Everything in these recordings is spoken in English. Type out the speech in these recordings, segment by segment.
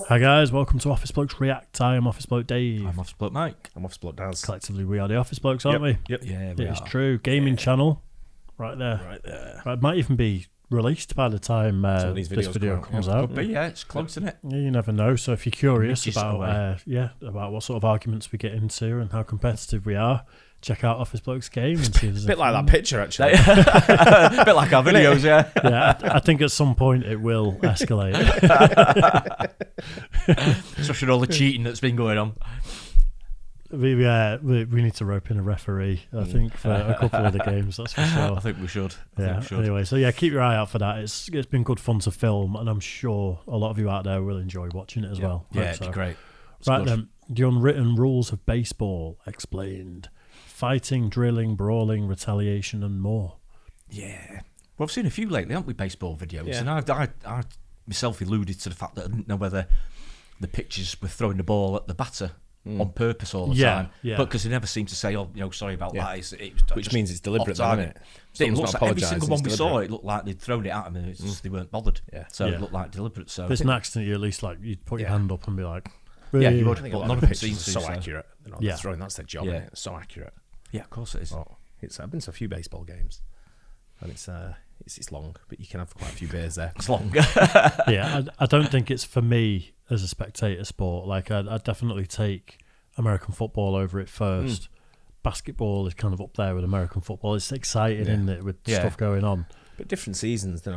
Hi guys, welcome to Office Blokes React. I am Office Bloke Dave. I'm Office Bloke Mike. I'm Office Bloke Daz. Collectively, we are the Office Blokes, aren't we? Yep. Yeah, It is true. Gaming channel, right there. It might even be released by the time these this videos video come out. comes out. Could be, yeah, it's close, isn't it? Yeah, you never know. So if you're curious Midges about about what sort of arguments we get into and how competitive we are, check out Office Blokes Game and see if there's A bit like that picture, actually. A bit like our videos, yeah. Yeah, I think at some point it will escalate. Especially all the cheating that's been going on. We need to rope in a referee, I think, for a couple of the games, that's for sure. I think we should. Anyway, so yeah, keep your eye out for that. It's been good fun to film, and I'm sure a lot of you out there will enjoy watching it as well. Yeah, Hope it'd so. be great. It's Right good. then, the unwritten rules of baseball explained. Fighting, drilling, brawling, retaliation, and more. Yeah. Well, I've seen a few lately, haven't we, baseball videos? Yeah. And I myself alluded to the fact that I didn't know whether the pitchers were throwing the ball at the batter on purpose all the time. Yeah. But because they never seem to say, sorry about that. Which means it's deliberate, off isn't it? It looks not like every apologising, single one it's we saw, deliberate. it looked like they'd thrown it at them and it's just they weren't bothered. Yeah. So Yeah. it looked like deliberate. So If it's an accident, you at least you'd put your Yeah. hand up and be like, Yeah, you "Really?" would. I think But a lot none of of the it seems pitches to, are so so- accurate. They're Yeah. throwing, that's their job, Yeah. isn't it? It's so accurate. Yeah, of course it is. Oh, I've been to a few baseball games, and it's long, but you can have quite a few beers there. It's long. Yeah, I don't think it's for me as a spectator sport. Like, I'd definitely take American football over it first. Basketball is kind of up there with American football. It's exciting, isn't it, with Yeah. stuff going on. But different seasons, they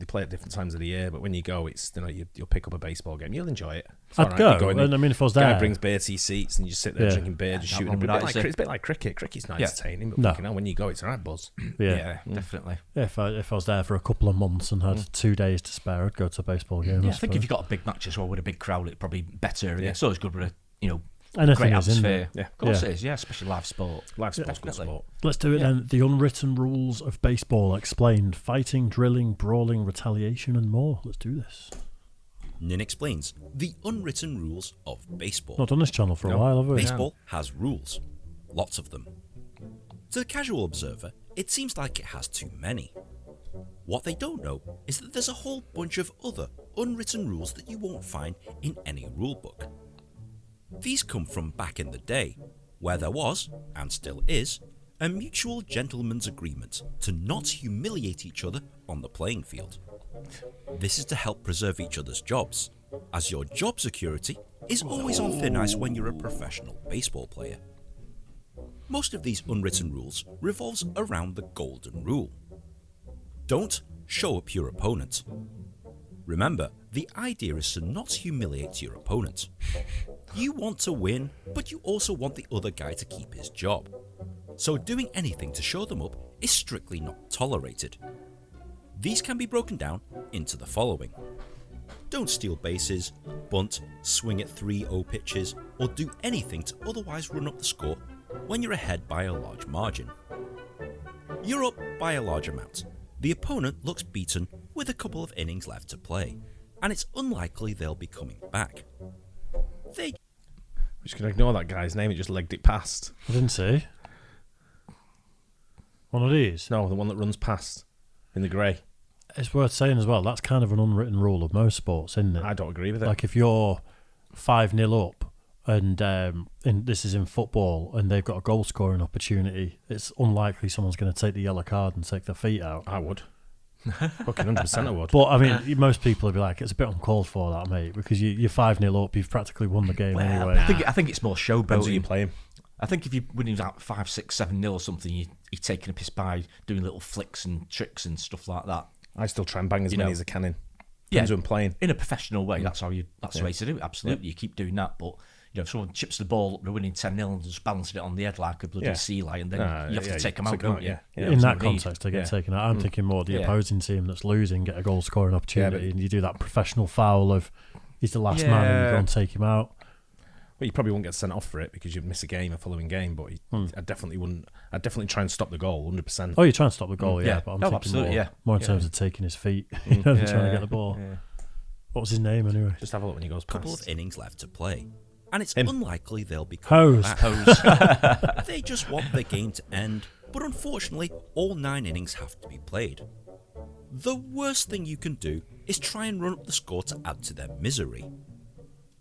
play at different times of the year. But when you go, it's you'll pick up a baseball game, you'll enjoy it. It's I'd all right. go, You go in, and I mean, if I was guy there, brings beer to your seats, and you just sit there Yeah. drinking beer, just Yeah, shooting. nothing wrong with that, It's a bit like cricket. Cricket's not Yeah. entertaining, but No. fucking hell, when you go, it's alright, buzz. yeah. Definitely. Yeah, if I was there for a couple of months and had 2 days to spare, I'd go to a baseball game. Yeah, I I think suppose. if you've got a big match as well with a big crowd, it's probably better. Yeah. It's always good with a Anything great is, isn't atmosphere. it? Yeah. Of course Yeah. it is. Yeah, especially live sport. Live sport's good definitely. sport. Let's do it Yeah. then. The unwritten rules of baseball explained. Fighting, drilling, brawling, retaliation, and more. Let's do this. Nin explains the unwritten rules of baseball. Not done this channel for a while, have we? Baseball has rules, lots of them. To the casual observer, it seems like it has too many. What they don't know is that there's a whole bunch of other unwritten rules that you won't find in any rulebook. These come from back in the day, where there was, and still is, a mutual gentleman's agreement to not humiliate each other on the playing field. This is to help preserve each other's jobs, as your job security is always on thin ice when you're a professional baseball player. Most of these unwritten rules revolves around the golden rule. Don't show up your opponent. Remember, the idea is to not humiliate your opponent. You want to win, but you also want the other guy to keep his job. So doing anything to show them up is strictly not tolerated. These can be broken down into the following. Don't steal bases, bunt, swing at 3-0 pitches, or do anything to otherwise run up the score when you're ahead by a large margin. You're up by a large amount. The opponent looks beaten with a couple of innings left to play, and it's unlikely they'll be coming back. They We just can ignore that guy's name. He just legged it past. I didn't see. One of these. No, the one that runs past in the grey. It's worth saying as well, that's kind of an unwritten rule of most sports, isn't it? I don't agree with it. Like if you're 5-0 up and this is in football and they've got a goal scoring opportunity, it's unlikely someone's going to take the yellow card and take their feet out. I would. Fucking 100% I would. But I mean, most people would be like, it's a bit uncalled for that, mate, because you're 5-0 up, you've practically won the game anyway. I think it's more Depends who showboating. you're playing. I think if you're winning like 5, 6, 7-0 or something, you're taking a piss by doing little flicks and tricks and stuff like that. I still try and bang as many as I can in. Yeah. Depends who I'm playing. In a professional way, that's the way to do it. Absolutely, you keep doing that. But if someone chips the ball up, they're winning 10-0 and just balancing it on the head like a bloody sea lion, then you have to take them out, don't you? Yeah. In that what I mean. context, they get taken out. I'm thinking more the Yeah. opposing team that's losing get a goal scoring opportunity, but- and you do that professional foul of he's the last man, and you go and take him out. Well, you probably won't get sent off for it because you'd miss a following game. But I definitely wouldn't. I'd definitely try and stop the goal, 100%. Oh, you're trying to stop the goal, yeah. Yeah. But I'm No, thinking absolutely, more in yeah. terms of taking his feet, than trying to get the ball. Yeah. What was his name anyway? Just have a look when he goes couple past. of innings left to play, and it's Him. unlikely they'll be coming Hose. back. They just want the game to end, but unfortunately, all 9 innings have to be played. The worst thing you can do is try and run up the score to add to their misery.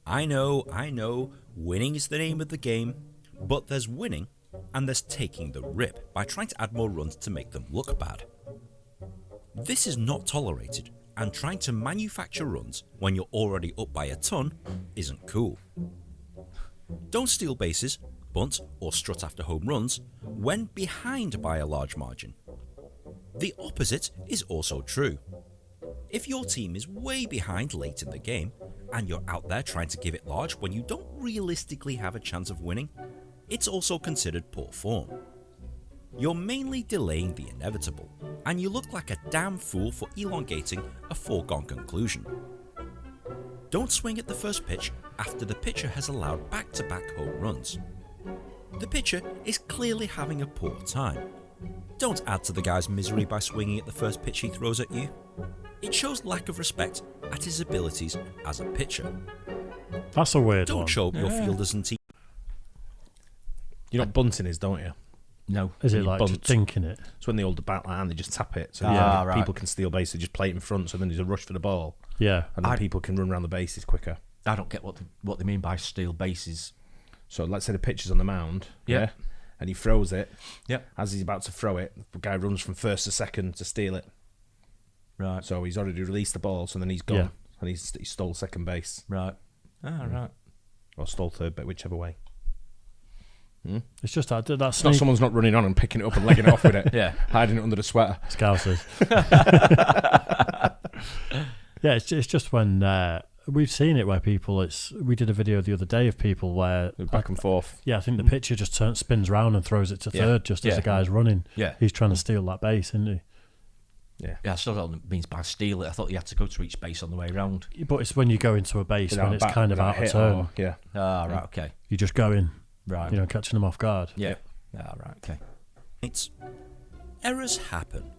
I know, winning is the name of the game, but there's winning and there's taking the rip by trying to add more runs to make them look bad. This is not tolerated, and trying to manufacture runs when you're already up by a ton isn't cool. Don't steal bases, bunt or strut after home runs when behind by a large margin. The opposite is also true. If your team is way behind late in the game and you're out there trying to give it large when you don't realistically have a chance of winning, it's also considered poor form. You're mainly delaying the inevitable, and you look like a damn fool for elongating a foregone conclusion. Don't swing at the first pitch after the pitcher has allowed back-to-back home runs. The pitcher is clearly having a poor time. Don't add to the guy's misery by swinging at the first pitch he throws at you. It shows lack of respect at his abilities as a pitcher. That's a weird Don't one. show up your fielders and team. You know what bunting is, don't you? No. Is it you like bunt. just thinking it? It's when they hold the bat like and they just tap it. So right. people can steal bases, just play it in front, so then there's a rush for the ball. Yeah. And then people can run around the bases quicker. I don't get what they mean by steal bases. So let's say the pitcher's on the mound, Yeah. and he throws it. Yeah. As he's about to throw it, the guy runs from first to second to steal it. Right. So he's already released the ball, so then he's gone, Yeah. and he stole second base, Right. Right. or stole third, but whichever way. It's just that It's sneak not someone's not running on and picking it up and legging it off with it, Yeah. hiding it under the sweater. Scousers. Yeah, it's just when we've seen it where people. We did a video the other day of people where Back and forth. yeah, I think the pitcher just spins round and throws it to Yeah. third just as Yeah. the guy's running. Yeah. He's trying to steal that base, isn't he? Yeah, I still don't know what it means by steal it. I thought you had to go to each base on the way round. But it's when you go into a base when it's kind of without out of hit turn. or- yeah. Right, okay. You just go in, Right. catching them off guard. Yeah. Right, okay. Errors happen.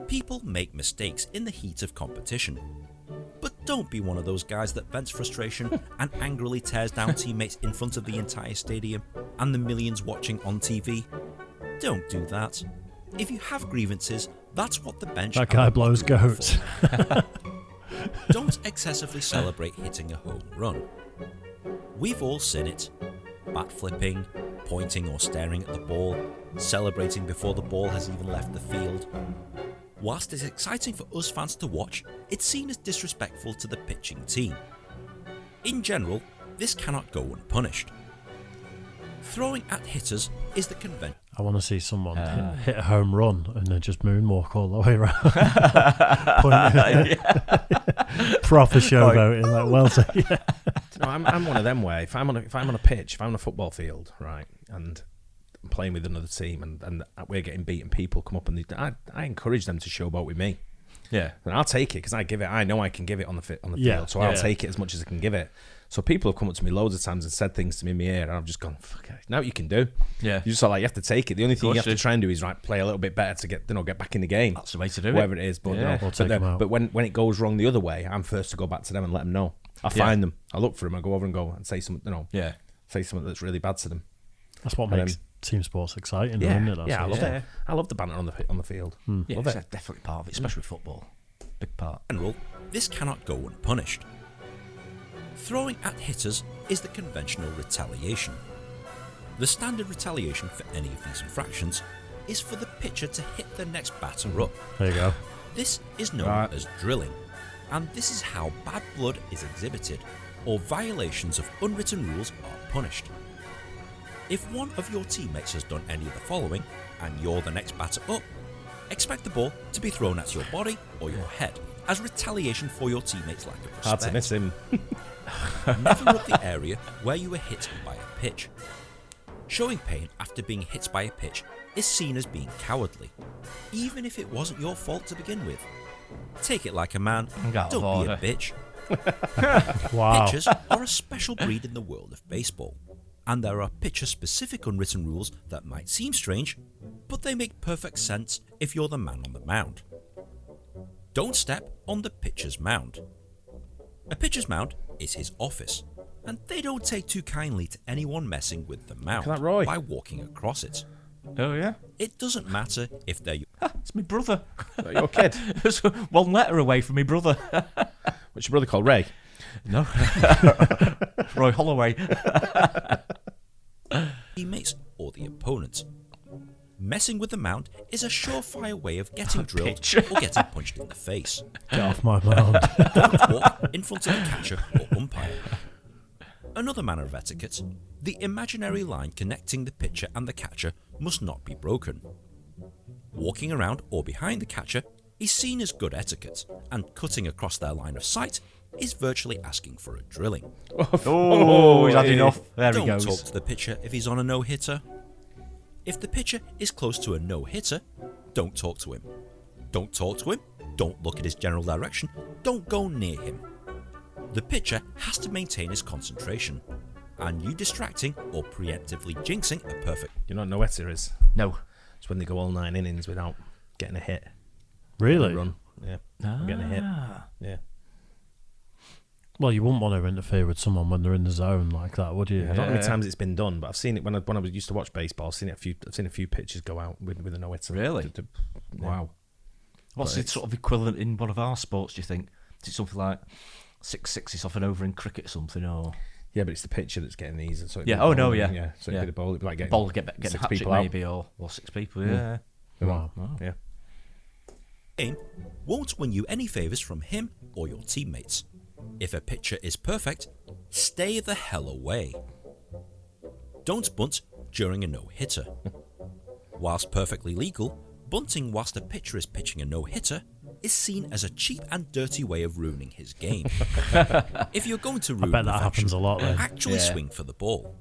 People make mistakes in the heat of competition. But don't be one of those guys that vents frustration and angrily tears down teammates in front of the entire stadium and the millions watching on TV. Don't do that. If you have grievances, that's what the bench... That guy and the blows locker room are goats. for. Don't excessively celebrate hitting a home run. We've all seen it. Bat flipping, pointing or staring at the ball, celebrating before the ball has even left the field. Whilst it's exciting for us fans to watch, it's seen as disrespectful to the pitching team. In general, this cannot go unpunished. Throwing at hitters is the convention. I want to see someone hit a home run and then just moonwalk all the way around. Proper showboating, like well taken. No, I'm one of them where if I'm on a pitch, if I'm on a football field, right, and I'm playing with another team and we're getting beaten, people come up and I encourage them to showboat with me. Yeah. And I'll take it because I know I can give it on the field, Yeah, so I'll take it as much as I can give it. So people have come up to me loads of times and said things to me in my ear, and I've just gone, fuck it. Now what you can do. Yeah. You just sort of like, you have to take it. The only thing you have to dude. try and do is play a little bit better to get back in the game. That's the way to do Whatever it. it is. But, Yeah. We'll take them out. but when it goes wrong the other way, I'm first to go back to them and let them know. I find them. I look for them. I go over and say something, Yeah. say something that's really bad to them. That's what And makes team sports exciting, Yeah, isn't it? That's yeah, I what- love it. I love the banter on the field. Yeah, Love it's it. definitely part of it, especially with football. Big part. In general, this cannot go unpunished. Throwing at hitters is the conventional retaliation. The standard retaliation for any of these infractions is for the pitcher to hit the next batter up. There you go. This is known as drilling, and this is how bad blood is exhibited, or violations of unwritten rules are punished. If one of your teammates has done any of the following, and you're the next batter up, expect the ball to be thrown at your body or your head as retaliation for your teammates' lack of respect. Hard to miss him. Never rub the area where you were hit by a pitch. Showing pain after being hit by a pitch is seen as being cowardly, even if it wasn't your fault to begin with. Take it like a man, Out of don't be a order. bitch. Wow. Pitchers are a special breed in the world of baseball, and there are pitcher-specific unwritten rules that might seem strange, but they make perfect sense if you're the man on the mound. Don't step on the pitcher's mound. A pitcher's mound is his office, and they don't take too kindly to anyone messing with the mound Look at that, Roy. by walking across it. Oh, yeah. It doesn't matter if they're It's my brother. Your kid. It's one letter away from my brother. What's your brother called? Ray? No. Roy Holloway. Teammates or the opponent. Messing with the mound is a surefire way of getting drilled or getting punched in the face. Get off my mound. Don't walk in front of the catcher or umpire. Another manner of etiquette, the imaginary line connecting the pitcher and the catcher must not be broken. Walking around or behind the catcher is seen as good etiquette, and cutting across their line of sight is virtually asking for a drilling. Oh, he's had enough. There he Don't goes. talk to the pitcher if he's on a no-hitter. If the pitcher is close to a no-hitter, don't talk to him. Don't talk to him, don't look at his general direction, don't go near him. The pitcher has to maintain his concentration, and you distracting or preemptively jinxing a perfect... You know what no-hitter is? No. It's when they go all 9 innings without getting a hit. Really? Run. Yeah. Getting a hit. Yeah. Well, you wouldn't want to interfere with someone when they're in the zone like that, would you? I don't know how many times it's been done, but I've seen it when I used to watch baseball. I've seen a few pitchers go out with a no-hitter. Really? Wow. What's the sort of equivalent in one of our sports, do you think? Is it something like 6-6s off and over in cricket or something? Or Yeah, but it's the pitcher that's getting these. So yeah. Oh no. Yeah. Yeah. So it'd be the ball. It'd be like getting ball getting a 6 hat trick people out. maybe, or 6 people. Yeah. Wow. Yeah. game won't win you any favours from him or your teammates. If a pitcher is perfect, stay the hell away. Don't bunt during a no-hitter. Whilst perfectly legal, bunting whilst a pitcher is pitching a no-hitter is seen as a cheap and dirty way of ruining his game. If you're going to ruin bet that the happens action, a lot then. actually swing for the ball,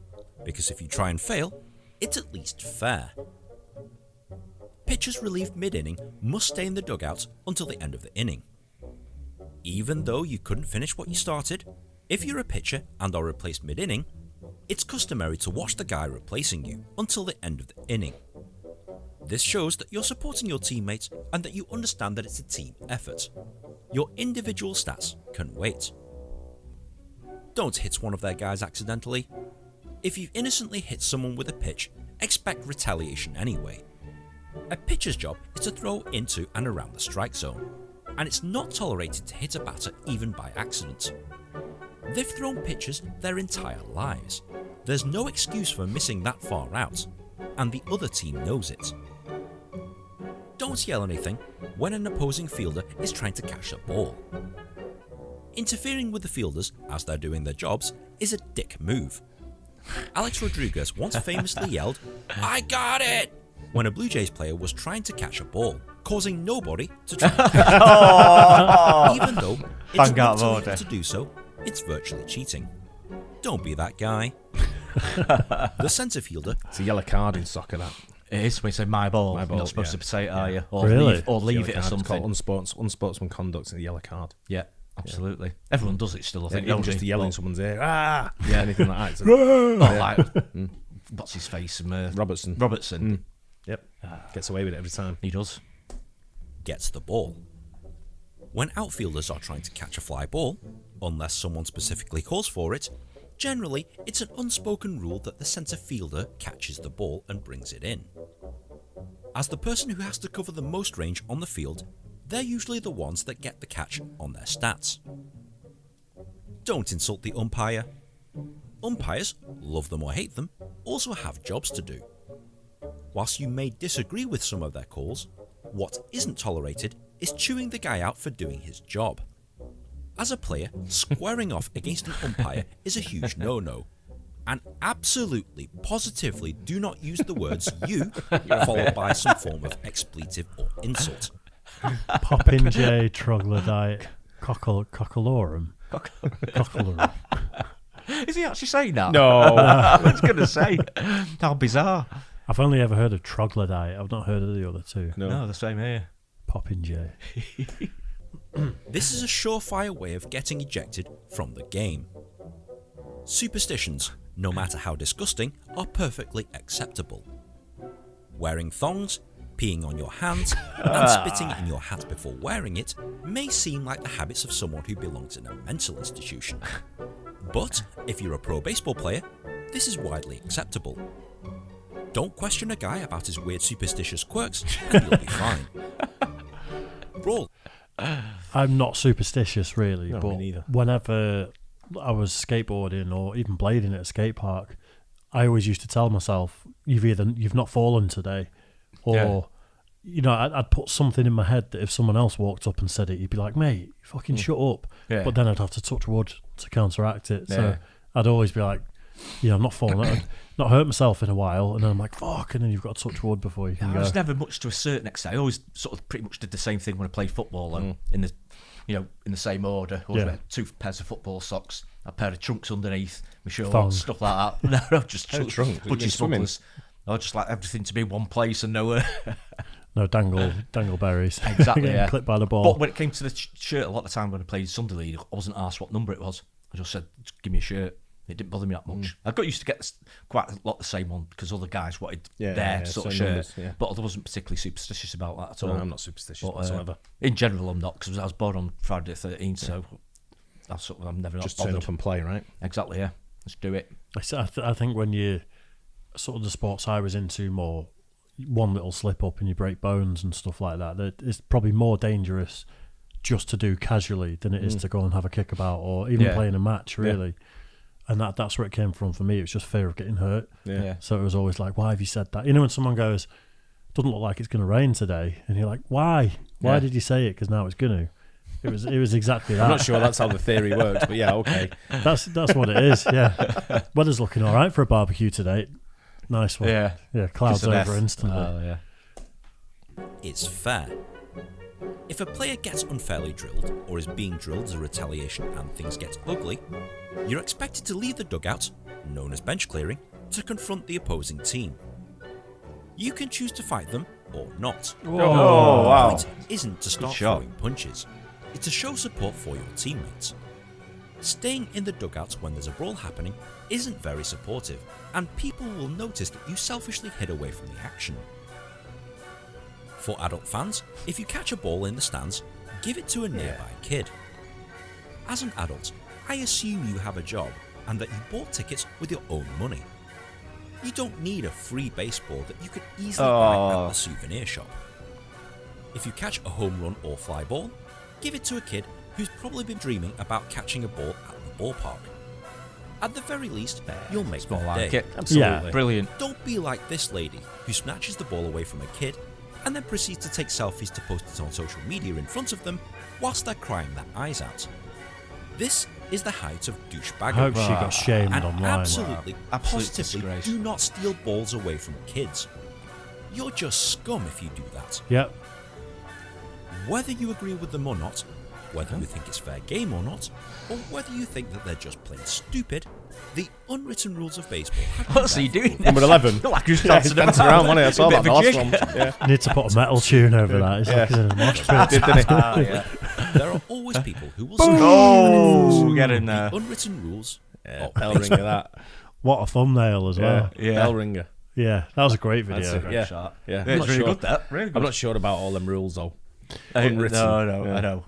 because if you try and fail, it's at least fair. Pitchers relieved mid-inning must stay in the dugout until the end of the inning. Even though you couldn't finish what you started, if you're a pitcher and are replaced mid-inning, it's customary to watch the guy replacing you until the end of the inning. This shows that you're supporting your teammates and that you understand that it's a team effort. Your individual stats can wait. Don't hit one of their guys accidentally. If you've innocently hit someone with a pitch, expect retaliation anyway. A pitcher's job is to throw into and around the strike zone, and it's not tolerated to hit a batter even by accident. They've thrown pitchers their entire lives. There's no excuse for missing that far out, and the other team knows it. Don't yell anything when an opposing fielder is trying to catch a ball. Interfering with the fielders as they're doing their jobs is a dick move. Alex Rodriguez once famously yelled, "I got it!" when a Blue Jays player was trying to catch a ball, causing nobody to try and catch it. Even though it's not illegal to do so, it's virtually cheating. Don't be that guy. The centre fielder... It's a yellow card in soccer, that. It is. We say my ball. My ball, You're not supposed to say it, are you? Or Really? leave it or It's something. called unsportsman conduct and a yellow card. Yeah, absolutely. Everyone does it still, I think. Even don't just they? to yell in Well, someone's ear, yeah, anything like that. not like, what's his face? Robertson. Yep. Gets away with it every time. He does. gets the ball. When outfielders are trying to catch a fly ball, unless someone specifically calls for it, generally it's an unspoken rule that the centre fielder catches the ball and brings it in. As the person who has to cover the most range on the field, they're usually the ones that get the catch on their stats. Don't insult the umpire. Umpires, love them or hate them, also have jobs to do. Whilst you may disagree with some of their calls, what isn't tolerated is chewing the guy out for doing his job. As a player, squaring off against an umpire is a huge no-no. And absolutely, positively do not use the words "you" followed by some form of expletive or insult. Popinjay, troglodyte, cockalorum. Cockalorum. Is he actually saying that? No. I was going to say. How bizarre. I've only ever heard of troglodyte. I've not heard of the other two. No, the same here. Popinjay. This is a surefire way of getting ejected from the game. Superstitions, no matter how disgusting, are perfectly acceptable. Wearing thongs, peeing on your hands, and spitting in your hat before wearing it may seem like the habits of someone who belongs in a mental institution. But if you're a pro baseball player, this is widely acceptable. Don't question a guy about his weird superstitious quirks and you'll be fine. Brawl. I'm not superstitious really, No, me but neither. whenever I was skateboarding or even blading at a skate park, I always used to tell myself, you've not fallen today, or I'd put something in my head that if someone else walked up and said it, you'd be like, mate, fucking shut up. Yeah. But then I'd have to touch wood to counteract it. So I'd always be like, I'm not falling. I'd not hurt myself in a while, and then I'm like, fuck, and then you've got to touch wood before you can go. I was never much to assert next day. I always sort of pretty much did the same thing when I played football, in the same order. Always wear 2 pairs of football socks, a pair of trunks underneath my shorts, stuff like that. No, just trunks, budgie smugglers. I just like everything to be in one place and nowhere. No dangleberries. Exactly, yeah. Clipped by the ball. But when it came to the shirt, a lot of the time when I played Sunday League, I wasn't asked what number it was. I just said, just give me a shirt. It didn't bother me that much. I got used to get quite a lot the same one because other guys wanted their sort of shirt. Numbers, but I wasn't particularly superstitious about that at all. No, I'm not superstitious whatsoever. In general, I'm not, because I was born on Friday the 13th, so I'm never just not bothered. Turn up and play, right? Exactly, yeah. Let's do it. I think when you sort of the sports I was into more, one little slip up and you break bones and stuff like that, it's probably more dangerous just to do casually than it is to go and have a kickabout or even playing a match, really. And that's where it came from for me. It was just fear of getting hurt. Yeah. So it was always like, why have you said that? When someone goes, doesn't look like it's going to rain today, and you're like, why? Why did you say it? Because now it's going to. It was exactly that. I'm not sure that's how the theory works, but yeah, okay. That's what it is. Yeah. Weather's looking all right for a barbecue today. Nice one. Yeah. Clouds over instantly. Oh yeah. It's fair. If a player gets unfairly drilled or is being drilled as a retaliation and things get ugly, you're expected to leave the dugout, known as bench clearing, to confront the opposing team. You can choose to fight them or not. Oh, wow. The point isn't to start throwing punches, it's to show support for your teammates. Staying in the dugout when there's a brawl happening isn't very supportive, and people will notice that you selfishly hid away from the action. For adult fans, if you catch a ball in the stands, give it to a nearby kid. As an adult, I assume you have a job and that you bought tickets with your own money. You don't need a free baseball that you could easily buy at the souvenir shop. If you catch a home run or fly ball, give it to a kid who's probably been dreaming about catching a ball at the ballpark. At the very least, you'll make their day. Absolutely. Yeah. Brilliant. Don't be like this lady who snatches the ball away from a kid and then proceeds to take selfies to post it on social media in front of them whilst they're crying their eyes out. This is the height of douchebaggery. I hope she got shamed and online. absolutely, positively disgrace. do not steal balls away from kids. You're just scum if you do that. Yep. Whether you agree with them or not, whether you think it's fair game or not, or whether you think that they're just plain stupid, the unwritten rules of baseball have What's he doing? Number 11. Like he's dancing around, wasn't he? I saw that last one. Yeah. You need to put a metal tune over that. It's like he's in a mosh pit. There are always people who will get in there. The unwritten rules. Yeah, bell ringer that. What a thumbnail as well. Yeah. Bell ringer. Yeah, that was a great video. That's it, yeah. Shot. Yeah. It's really good, that. Really good. I'm not sure about all them rules, though. Unwritten. No, Yeah. I know.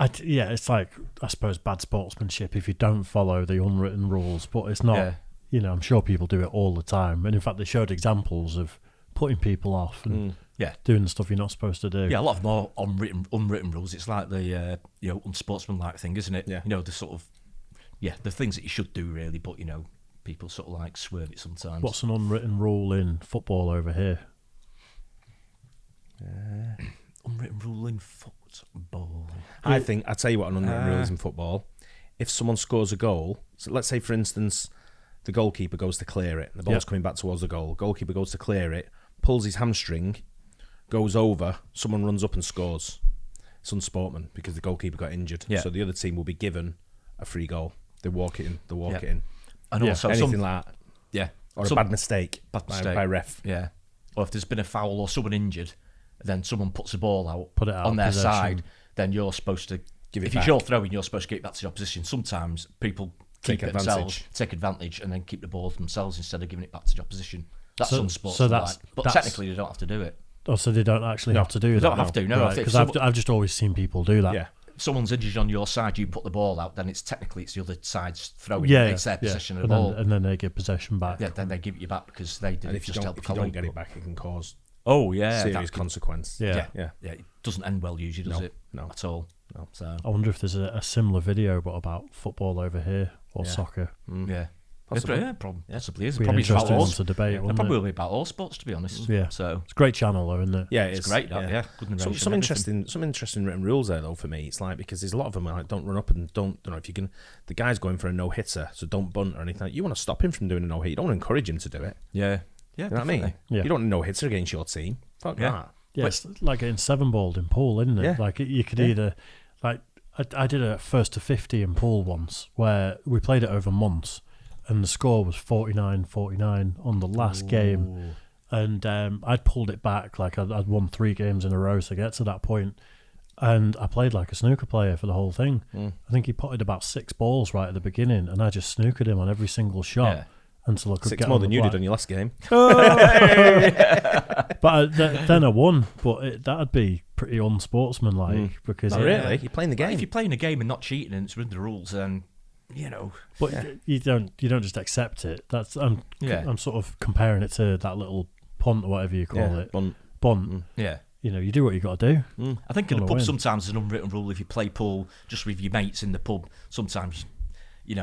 It's like, I suppose, bad sportsmanship if you don't follow the unwritten rules, but it's not, I'm sure people do it all the time. And in fact, they showed examples of putting people off and doing the stuff you're not supposed to do. Yeah, a lot of more unwritten rules. It's like the, unsportsmanlike thing, isn't it? Yeah. The sort of, the things that you should do, really, but, people sort of like swerve it sometimes. What's an unwritten rule in football over here? Unwritten rule in football? I think, I'll tell you what an unwritten rule is in football. If someone scores a goal, so let's say, for instance, the goalkeeper goes to clear it, and the ball's coming back towards the goal. Goalkeeper goes to clear it, pulls his hamstring, goes over, someone runs up and scores. It's unsportsman because the goalkeeper got injured. Yeah. So the other team will be given a free goal. They walk it in. It in. And also anything like that. Yeah. Or a bad mistake by ref. Yeah. Or if there's been a foul or someone injured, then someone puts the ball out, Put it out on their possession. side, then you're supposed to give it if back. it's your throwing, you're supposed to get it back to the opposition. Sometimes people Take keep it advantage. themselves, take advantage, and then keep the ball themselves instead of giving it back to the opposition. That's unsportsmanlike. so that's- but technically, they don't have to do it. Oh, so they don't actually have to do that? They don't have to, no. Because I've just always seen people do that. Yeah. If someone's injured on your side, you put the ball out, then it's the other side's throwing. It's their possession of the ball. And then they give possession back. Yeah, then they give it you back because they did And it if you just to help don't, the if you don't colleague. get it back, it can cause Serious consequence. Yeah. Yeah. It doesn't end well usually, does it? No. At all. No. So I wonder if there's a similar video, but about football over here. or soccer. Yeah. Possibly. Possibly is. Be an Probably about interesting all. one to debate, wouldn't it? Probably about all sports, to be honest. Yeah. So It's a great channel, though, isn't it? Yeah, it's great. That, Good narration, some everything. interesting written rules there though for me. It's like because there's a lot of them like don't run up and don't know if you can. The guy's going for a no hitter, so don't bunt or anything. You want to stop him from doing a no hit. You don't want to encourage him to do it. Yeah. You know what I mean? Yeah. You don't want a no hitter against your team. Fuck that. Yeah, it's like getting 7-balled in pool, isn't it? Yeah. Like you could either, like I did a 1 to 50 in pool once where we played it over months, and the score was 49-49 on the last game, and I'd pulled it back, like I'd won 3 games in a row to get to that point, and I played like a snooker player for the whole thing. I think he potted about 6 balls right at the beginning, and I just snookered him on every single shot. Yeah. Until I could 6 get more on than the you black. did on your last game. But then I won, but that'd be pretty unsportsmanlike because Not really. You're playing the game. If you're playing a game and not cheating and it's within the rules, then But you don't just accept it. That's I'm sort of comparing it to that little punt or whatever you call it. Bunt. Yeah. You do what you got to do. I think in the Wanna pub win. sometimes there's an unwritten rule if you play pool just with your mates in the pub. Sometimes, you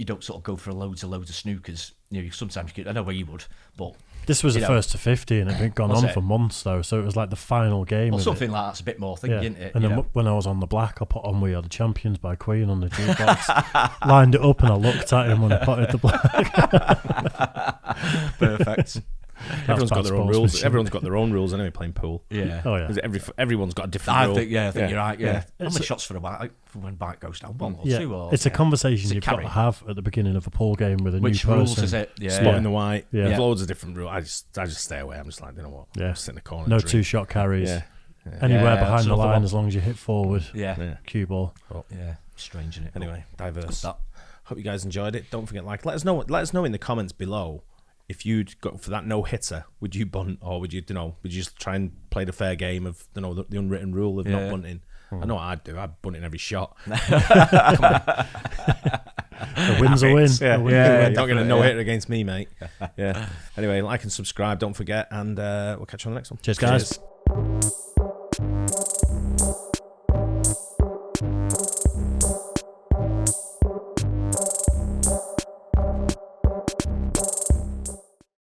don't sort of go for loads of snookers. Sometimes you could. I know where you would, but This was the 1 to 50, and it had gone Was on it? for months though. So it was like the final game. well, of something it. like that's a bit more thinking, Yeah. isn't it? And then when I was on the black, I put on "We Are the Champions" by Queen on the jukebox, lined it up, and I looked at him when I potted the black. Perfect. Everyone's got their own rules. sportsmanship. Everyone's got their own rules anyway. Playing pool. Yeah. Oh yeah. 'Cause everyone's got a different I rule. think you're right. Yeah. How It's many a- shots for a bike for when bike goes down? 1 or Yeah, 2 or it's a conversation It's a you've got carry. to have at the beginning of a pool game with a Which new person. rules is it? Yeah. Spotting the white. Yeah. There's loads of different rules. I just stay away. I'm just like, you know what? Yeah. Just sit in the corner. No and drink. 2-shot carries. Yeah. Anywhere Yeah, behind that's the another line one. as long as you hit forward. Yeah. Yeah. Cue ball. Yeah. Strange, isn't it? Anyway, diverse. That. Hope you guys enjoyed it. Don't forget, let us know in the comments below if you'd go for that no hitter. Would you bunt or would you just try and play the fair game of the unwritten rule of not bunting? I know what I'd do. I'd bunt in every shot. A win's a win. Yeah, A win's a yeah. win. Not going to no hitter against me, mate. Yeah. Anyway, like and subscribe. Don't forget, and we'll catch you on the next one. Cheers, guys.